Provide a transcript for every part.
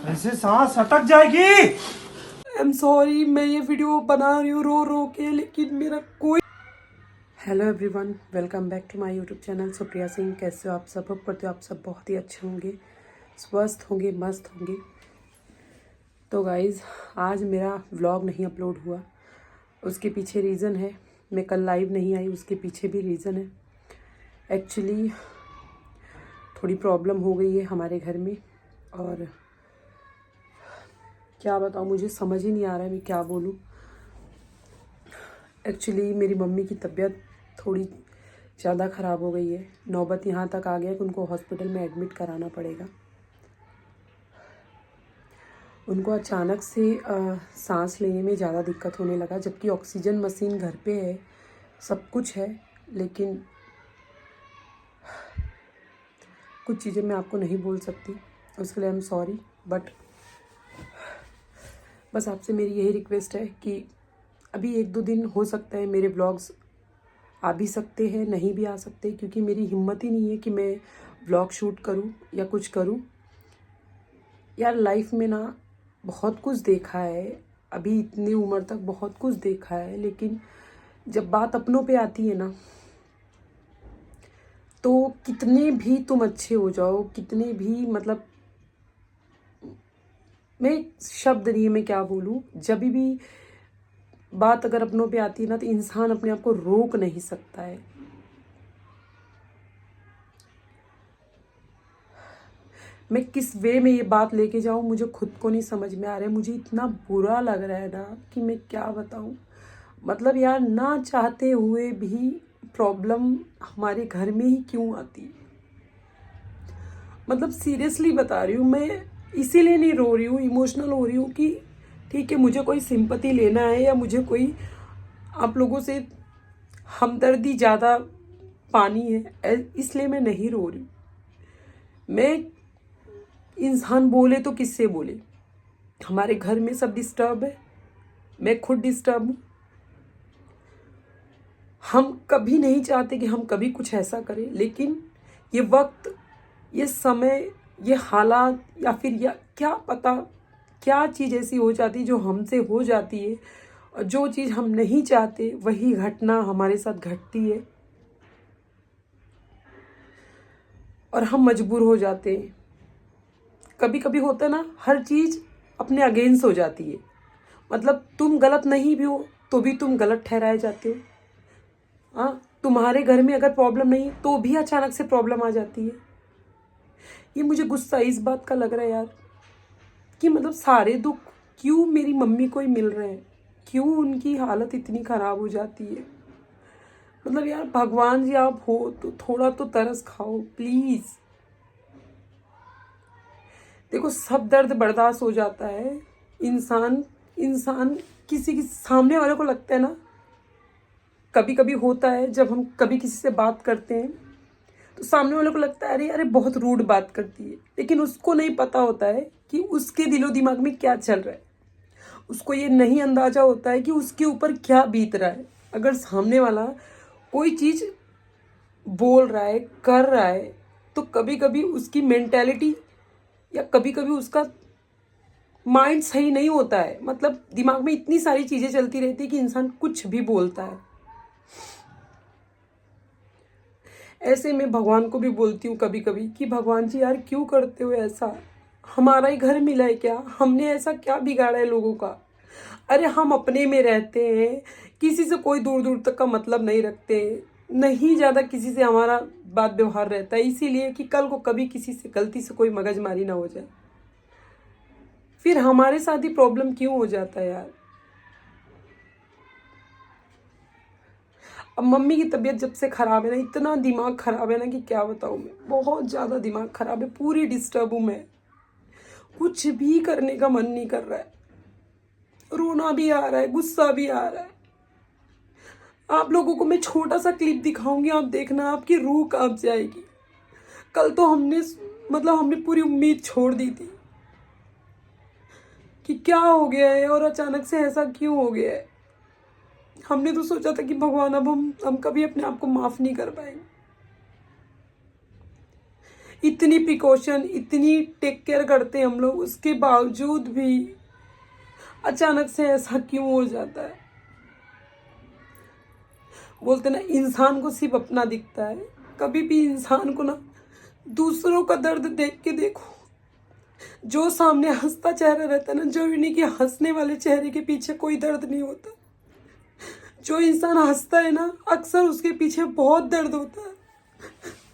ऐसे सांस अटक जाएगी। आई एम सॉरी, मैं ये वीडियो बना रही हूँ रो रो के, लेकिन मेरा कोई। Hello everyone, welcome back to my YouTube channel Supriya Singh. कैसे हो आप सब? होप करते हो आप सब बहुत ही अच्छे होंगे, स्वस्थ होंगे, मस्त होंगे। तो गाइज़, आज मेरा व्लॉग नहीं अपलोड हुआ, उसके पीछे रीज़न है। मैं कल लाइव नहीं आई, उसके पीछे भी रीज़न है। एक्चुअली थोड़ी प्रॉब्लम हो गई है हमारे घर में, और क्या बताऊँ, मुझे समझ ही नहीं आ रहा है मैं क्या बोलूँ। एक्चुअली मेरी मम्मी की तबीयत थोड़ी ज़्यादा ख़राब हो गई है। नौबत यहाँ तक आ गया कि उनको हॉस्पिटल में एडमिट कराना पड़ेगा। उनको अचानक से सांस लेने में ज़्यादा दिक्कत होने लगा, जबकि ऑक्सीजन मशीन घर पे है, सब कुछ है, लेकिन कुछ चीज़ें मैं आपको नहीं बोल सकती, उसके लिए आई एम सॉरी। बट बस आपसे मेरी यही रिक्वेस्ट है कि अभी 1-2 दिन हो सकता है मेरे ब्लॉग्स आ भी सकते हैं, नहीं भी आ सकते, क्योंकि मेरी हिम्मत ही नहीं है कि मैं व्लॉग शूट करूं या कुछ करूं। यार लाइफ में ना बहुत कुछ देखा है, अभी इतनी उम्र तक बहुत कुछ देखा है, लेकिन जब बात अपनों पे आती है ना, तो कितने भी तुम अच्छे हो जाओ, कितने भी मतलब मैं शब्द नहीं है मैं क्या बोलूँ, जब भी बात अगर अपनों पे आती है ना, तो इंसान अपने आप को रोक नहीं सकता है। मैं किस वे में ये बात लेके जाऊँ मुझे खुद को नहीं समझ में आ रहा है। मुझे इतना बुरा लग रहा है ना कि मैं क्या बताऊँ। मतलब यार, ना चाहते हुए भी प्रॉब्लम हमारे घर में ही क्यों आती है। मतलब सीरियसली बता रही हूँ, मैं इसीलिए नहीं रो रही हूँ, इमोशनल हो रही हूँ कि ठीक है, मुझे कोई सिंपैथी लेना है या मुझे कोई आप लोगों से हमदर्दी ज़्यादा पानी है, इसलिए मैं नहीं रो रही हूँ। मैं इंसान बोले तो किससे बोले, हमारे घर में सब डिस्टर्ब है, मैं खुद डिस्टर्ब हूँ। हम कभी नहीं चाहते कि हम कभी कुछ ऐसा करें, लेकिन ये वक्त, ये समय, ये हालात, या फिर या क्या पता क्या चीज़ ऐसी हो जाती है जो हमसे हो जाती है, और जो चीज़ हम नहीं चाहते वही घटना हमारे साथ घटती है, और हम मजबूर हो जाते हैं। कभी कभी होता है ना, हर चीज़ अपने अगेंस्ट हो जाती है। मतलब तुम गलत नहीं भी हो तो भी तुम गलत ठहराए जाते हो। हाँ, तुम्हारे घर में अगर प्रॉब्लम नहीं तो भी अचानक से प्रॉब्लम आ जाती है। ये मुझे गुस्सा इस बात का लग रहा है यार, कि मतलब सारे दुख क्यों मेरी मम्मी को ही मिल रहे हैं, क्यों उनकी हालत इतनी ख़राब हो जाती है। मतलब यार, भगवान जी आप हो तो थोड़ा तो तरस खाओ प्लीज़। देखो, सब दर्द बर्दाश्त हो जाता है। इंसान इंसान किसी के सामने वाले को लगता है ना, कभी कभी होता है जब हम कभी किसी से बात करते हैं तो सामने वाले को लगता है अरे अरे बहुत रूड बात करती है, लेकिन उसको नहीं पता होता है कि उसके दिलो दिमाग में क्या चल रहा है। उसको ये नहीं अंदाजा होता है कि उसके ऊपर क्या बीत रहा है। अगर सामने वाला कोई चीज़ बोल रहा है, कर रहा है, तो कभी कभी उसकी मेंटेलिटी या कभी कभी उसका माइंड सही नहीं होता है। मतलब दिमाग में इतनी सारी चीज़ें चलती रहती है कि इंसान कुछ भी बोलता है। ऐसे मैं भगवान को भी बोलती हूँ कभी कभी कि भगवान जी यार, क्यों करते हो ऐसा? हमारा ही घर मिला है क्या? हमने ऐसा क्या बिगाड़ा है लोगों का? अरे हम अपने में रहते हैं, किसी से कोई दूर दूर तक का मतलब नहीं रखते, नहीं ज़्यादा किसी से हमारा बात व्यवहार रहता है, इसीलिए कि कल को कभी किसी से गलती से कोई मगजमारी ना हो जाए। फिर हमारे साथ ही प्रॉब्लम क्यों हो जाता है यार? अब मम्मी की तबीयत जब से ख़राब है ना, इतना दिमाग ख़राब है ना कि क्या बताऊँ मैं। बहुत ज़्यादा दिमाग ख़राब है, पूरी डिस्टर्ब हूँ मैं। कुछ भी करने का मन नहीं कर रहा है, रोना भी आ रहा है, गुस्सा भी आ रहा है। आप लोगों को मैं छोटा सा क्लिप दिखाऊंगी, आप देखना, आपकी रूह कांप जाएगी। कल तो हमने पूरी उम्मीद छोड़ दी थी कि क्या हो गया है और अचानक से ऐसा क्यों हो गया है। हमने तो सोचा था कि भगवान अब हम कभी अपने आप को माफ़ नहीं कर पाएंगे। इतनी प्रिकॉशन, इतनी टेक केयर करते हैं हम लोग, उसके बावजूद भी अचानक से ऐसा क्यों हो जाता है। बोलते ना, इंसान को सिर्फ अपना दिखता है। कभी भी इंसान को ना दूसरों का दर्द देख के देखो। जो सामने हंसता चेहरा रहता है ना, जो इन्हीं के हंसने वाले चेहरे के पीछे कोई दर्द नहीं होता। जो इंसान हंसता है ना, अक्सर उसके पीछे बहुत दर्द होता है।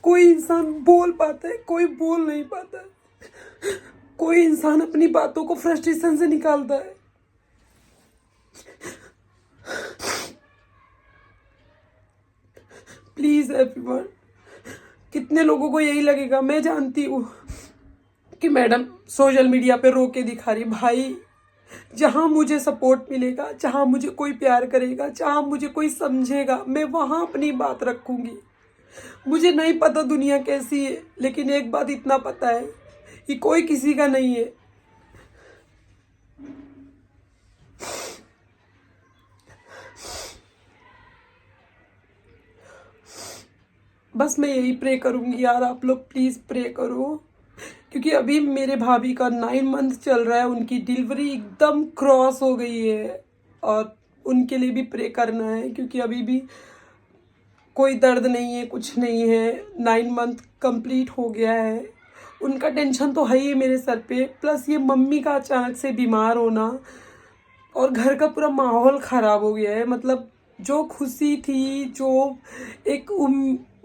कोई इंसान बोल पाता है, कोई बोल नहीं पाता है। कोई इंसान अपनी बातों को फ्रस्ट्रेशन से निकालता है। प्लीज एवरीवन, कितने लोगों को यही लगेगा, मैं जानती हूँ कि मैडम सोशल मीडिया पे रो के दिखा रही। भाई, जहाँ मुझे सपोर्ट मिलेगा, जहाँ मुझे कोई प्यार करेगा, जहाँ मुझे कोई समझेगा, मैं वहाँ अपनी बात रखूँगी। मुझे नहीं पता दुनिया कैसी है, लेकिन एक बात इतना पता है कि कोई किसी का नहीं है। बस मैं यही प्रे करूँगी यार, आप लोग प्लीज़ प्रे करो, क्योंकि अभी मेरे भाभी का 9 मंथ चल रहा है, उनकी डिलीवरी एकदम क्रॉस हो गई है और उनके लिए भी प्रे करना है, क्योंकि अभी भी कोई दर्द नहीं है, कुछ नहीं है। 9 मंथ कंप्लीट हो गया है। उनका टेंशन तो है ही मेरे सर पे, प्लस ये मम्मी का अचानक से बीमार होना और घर का पूरा माहौल ख़राब हो गया है। मतलब जो खुशी थी, जो एक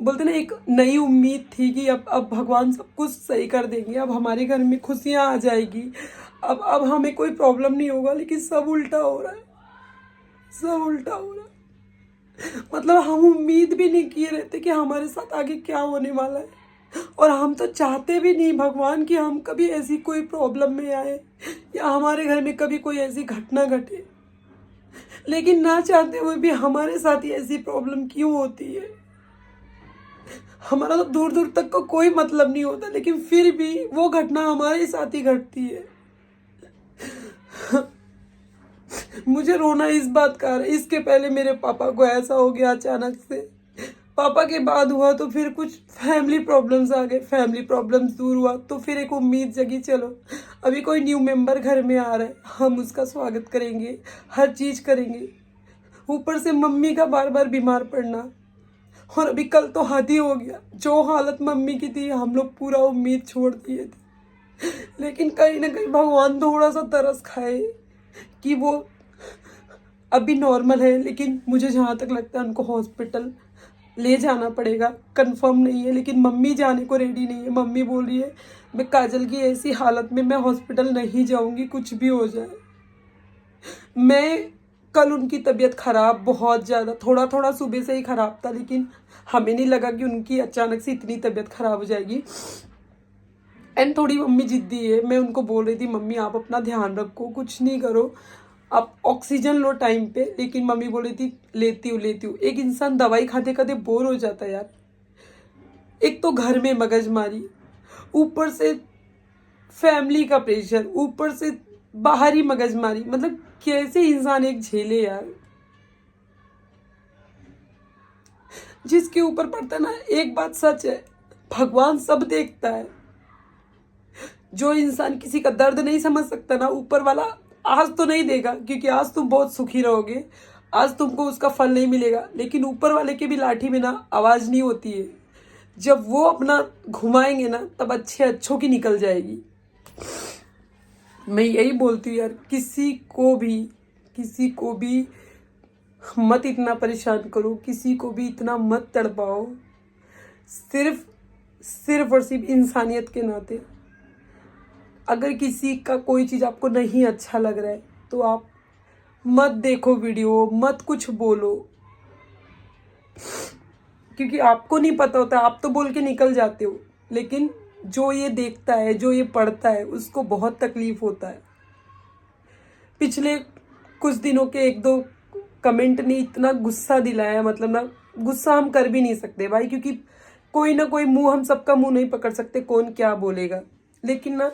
बोलते ना, एक नई उम्मीद थी कि अब भगवान सब कुछ सही कर देंगे, अब हमारे घर में खुशियाँ आ जाएगी, अब हमें कोई प्रॉब्लम नहीं होगा, लेकिन सब उल्टा हो रहा है, सब उल्टा हो रहा है। मतलब हम उम्मीद भी नहीं किए रहते कि हमारे साथ आगे क्या होने वाला है, और हम तो चाहते भी नहीं भगवान कि हम कभी ऐसी कोई प्रॉब्लम में आए या हमारे घर में कभी कोई ऐसी घटना घटे, लेकिन ना चाहते हुए भी हमारे साथ ही ऐसी प्रॉब्लम क्यों होती है। हमारा तो दूर दूर तक का कोई मतलब नहीं होता, लेकिन फिर भी वो घटना हमारे साथ ही घटती है। मुझे रोना इस बात का आ रहा है, इसके पहले मेरे पापा को ऐसा हो गया अचानक से, पापा के बाद हुआ तो फिर कुछ फैमिली प्रॉब्लम्स आ गए, फैमिली प्रॉब्लम्स दूर हुआ तो फिर एक उम्मीद जगी, चलो अभी कोई न्यू मेंबर घर में आ रहा है, हम उसका स्वागत करेंगे, हर चीज़ करेंगे। ऊपर से मम्मी का बार बार बीमार पड़ना, और अभी कल तो हद ही हो गया। जो हालत मम्मी की थी, हम लोग पूरा उम्मीद छोड़ दिए थे, लेकिन कहीं ना कहीं भगवान थोड़ा सा तरस खाए कि वो अभी नॉर्मल है। लेकिन मुझे जहाँ तक लगता है उनको हॉस्पिटल ले जाना पड़ेगा, कंफर्म नहीं है, लेकिन मम्मी जाने को रेडी नहीं है। मम्मी बोल रही है, मैं काजल की ऐसी हालत में मैं हॉस्पिटल नहीं जाऊंगी, कुछ भी हो जाए। मैं कल उनकी तबीयत ख़राब, बहुत ज़्यादा, थोड़ा थोड़ा सुबह से ही ख़राब था, लेकिन हमें नहीं लगा कि उनकी अचानक से इतनी तबीयत ख़राब हो जाएगी। एंड थोड़ी मम्मी जिद्दी है, मैं उनको बोल रही थी मम्मी आप अपना ध्यान रखो, कुछ नहीं करो, आप ऑक्सीजन लो टाइम पे, लेकिन मम्मी बोल रही थी लेती हूँ। एक इंसान दवाई खाते खाते बोर हो जाता है यार। एक तो घर में मगजमारी, ऊपर से फैमिली का प्रेशर, ऊपर से बाहरी मगजमारी, मतलब कैसे इंसान एक झेले यार। जिसके ऊपर पड़ता है ना, एक बात सच है, भगवान सब देखता है। जो इंसान किसी का दर्द नहीं समझ सकता ना, ऊपर वाला आज तो नहीं देगा, क्योंकि आज तुम बहुत सुखी रहोगे, आज तुमको उसका फल नहीं मिलेगा, लेकिन ऊपर वाले के भी लाठी में ना आवाज नहीं होती है। जब वो अपना घुमाएंगे ना, तब अच्छों की निकल जाएगी। मैं यही बोलती हूँ यार, किसी को भी मत इतना परेशान करो, किसी को भी इतना मत तड़पाओ, सिर्फ और सिर्फ इंसानियत के नाते। अगर किसी का कोई चीज़ आपको नहीं अच्छा लग रहा है तो आप मत देखो वीडियो, मत कुछ बोलो, क्योंकि आपको नहीं पता होता, आप तो बोल के निकल जाते हो, लेकिन जो ये देखता है, जो ये पढ़ता है, उसको बहुत तकलीफ होता है। पिछले कुछ दिनों के 1-2 कमेंट ने इतना गुस्सा दिलाया, मतलब ना, गुस्सा हम कर भी नहीं सकते भाई, क्योंकि कोई ना कोई मुंह, हम सबका मुंह नहीं पकड़ सकते, कौन क्या बोलेगा। लेकिन ना,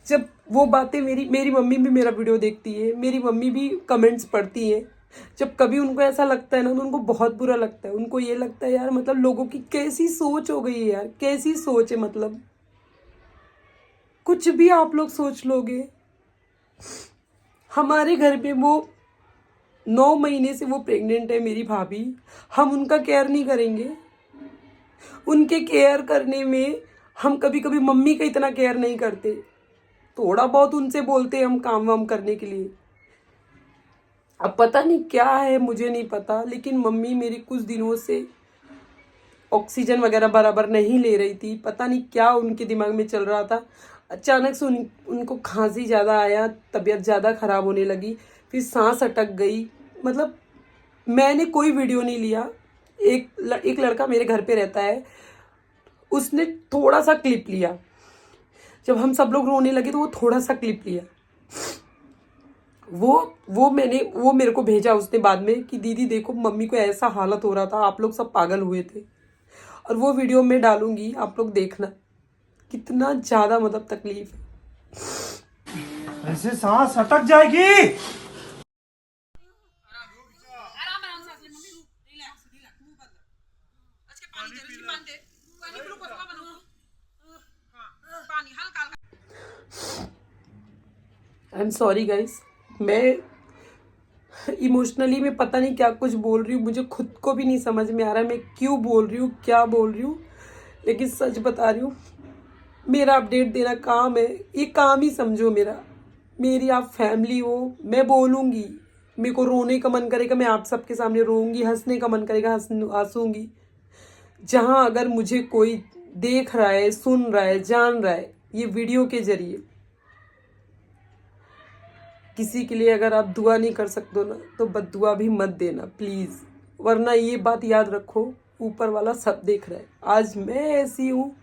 जब वो बातें, मेरी मम्मी भी मेरा वीडियो देखती है, मेरी मम्मी भी कमेंट्स पढ़ती है, जब कभी उनको ऐसा लगता है ना, तो उनको बहुत बुरा लगता है। उनको ये लगता है यार, मतलब लोगों की कैसी सोच हो गई है यार, कैसी सोच है। मतलब कुछ भी आप लोग सोच लोगे, हमारे घर में वो 9 महीने से वो प्रेग्नेंट है मेरी भाभी, हम उनका केयर नहीं करेंगे? उनके केयर करने में हम कभी कभी मम्मी का इतना केयर नहीं करते, थोड़ा बहुत उनसे बोलते हैं हम काम वाम करने के लिए। अब पता नहीं क्या है, मुझे नहीं पता, लेकिन मम्मी मेरी कुछ दिनों से ऑक्सीजन वगैरह बराबर नहीं ले रही थी। पता नहीं क्या उनके दिमाग में चल रहा था। अचानक से उनको खांसी ज़्यादा आया, तबीयत ज़्यादा ख़राब होने लगी, फिर सांस अटक गई। मतलब मैंने कोई वीडियो नहीं लिया। एक लड़का मेरे घर पे रहता है, उसने थोड़ा सा क्लिप लिया। जब हम सब लोग रोने लगे तो वो थोड़ा सा क्लिप लिया। वो मेरे को भेजा उसने बाद में कि दीदी देखो मम्मी को ऐसा हालत हो रहा था, आप लोग सब पागल हुए थे। और वो वीडियो मैं डालूंगी, आप लोग देखना कितना ज़्यादा मतलब तकलीफ है। ऐसे सांस अटक जाएगी। आई एम सॉरी गाइस, मैं इमोशनली मैं पता नहीं क्या कुछ बोल रही हूँ, मुझे खुद को भी नहीं समझ में आ रहा है मैं क्यों बोल रही हूँ, क्या बोल रही हूँ। लेकिन सच बता रही हूँ, मेरा अपडेट देना काम है, ये काम ही समझो मेरा। मेरी आप फैमिली हो, मैं बोलूँगी, मेरे को रोने का मन करेगा मैं आप सबके सामने रोऊंगी, हंसने का मन करेगा हंसूंगी। जहाँ अगर मुझे कोई देख रहा है, सुन रहा है, जान रहा है ये वीडियो के जरिए, किसी के लिए अगर आप दुआ नहीं कर सकते हो ना, तो बद्दुआ भी मत देना प्लीज़। वरना ये बात याद रखो, ऊपर वाला सब देख रहा है। आज मैं ऐसी हूँ,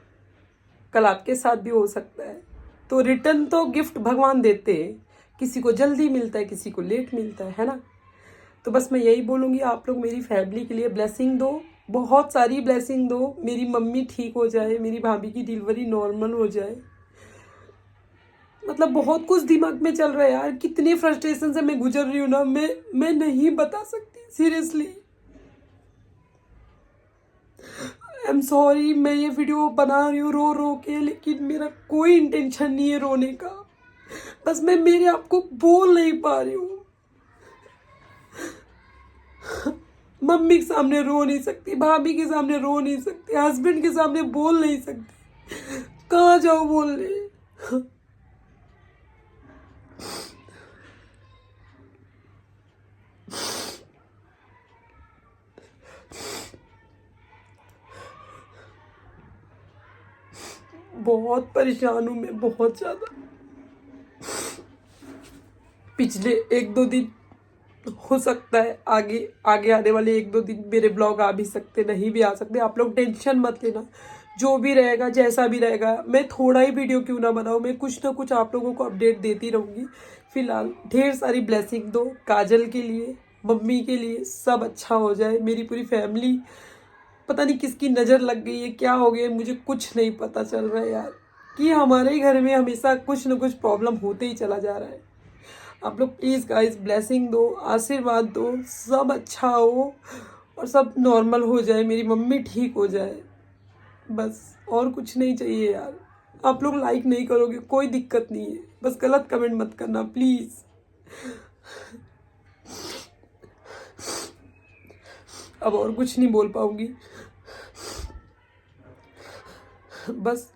कल आपके साथ भी हो सकता है। तो रिटर्न तो गिफ्ट भगवान देते हैं, किसी को जल्दी मिलता है, किसी को लेट मिलता है ना। तो बस मैं यही बोलूँगी, आप लोग मेरी फैमिली के लिए ब्लेसिंग दो, बहुत सारी ब्लेसिंग दो। मेरी मम्मी ठीक हो जाए, मेरी भाभी की डिलीवरी नॉर्मल हो जाए। मतलब बहुत कुछ दिमाग में चल रहा है यार, कितने फ्रस्ट्रेशन से मैं गुजर रही हूँ ना, मैं नहीं बता सकती सीरियसली। आई एम सॉरी, मैं ये वीडियो बना रही हूँ रो रो के, लेकिन मेरा कोई इंटेंशन नहीं है रोने का, बस मैं मेरे आप को बोल नहीं पा रही हूँ। मम्मी के सामने रो नहीं सकती, भाभी के सामने रो नहीं सकती, हस्बैंड के सामने बोल नहीं सकती, कहाँ जाओ बोलने। बहुत परेशान हूँ मैं, बहुत ज़्यादा। पिछले 1-2 दिन, हो सकता है आगे आगे आने वाले 1-2 दिन मेरे ब्लॉग आ भी सकते, नहीं भी आ सकते। आप लोग टेंशन मत लेना, जो भी रहेगा जैसा भी रहेगा, मैं थोड़ा ही वीडियो क्यों ना बनाऊँ, मैं कुछ ना कुछ आप लोगों को अपडेट देती रहूँगी। फिलहाल ढेर सारी ब्लेसिंग दो काजल के लिए, मम्मी के लिए, सब अच्छा हो जाए। मेरी पूरी फैमिली, पता नहीं किसकी नज़र लग गई है, क्या हो गया मुझे कुछ नहीं पता चल रहा है यार, कि हमारे ही घर में हमेशा कुछ ना कुछ प्रॉब्लम होते ही चला जा रहा है। आप लोग प्लीज़ गाइस ब्लेसिंग दो, आशीर्वाद दो, सब अच्छा हो और सब नॉर्मल हो जाए, मेरी मम्मी ठीक हो जाए, बस और कुछ नहीं चाहिए यार। आप लोग लाइक नहीं करोगे कोई दिक्कत नहीं है, बस गलत कमेंट मत करना प्लीज़। अब और कुछ नहीं बोल पाऊंगी, बस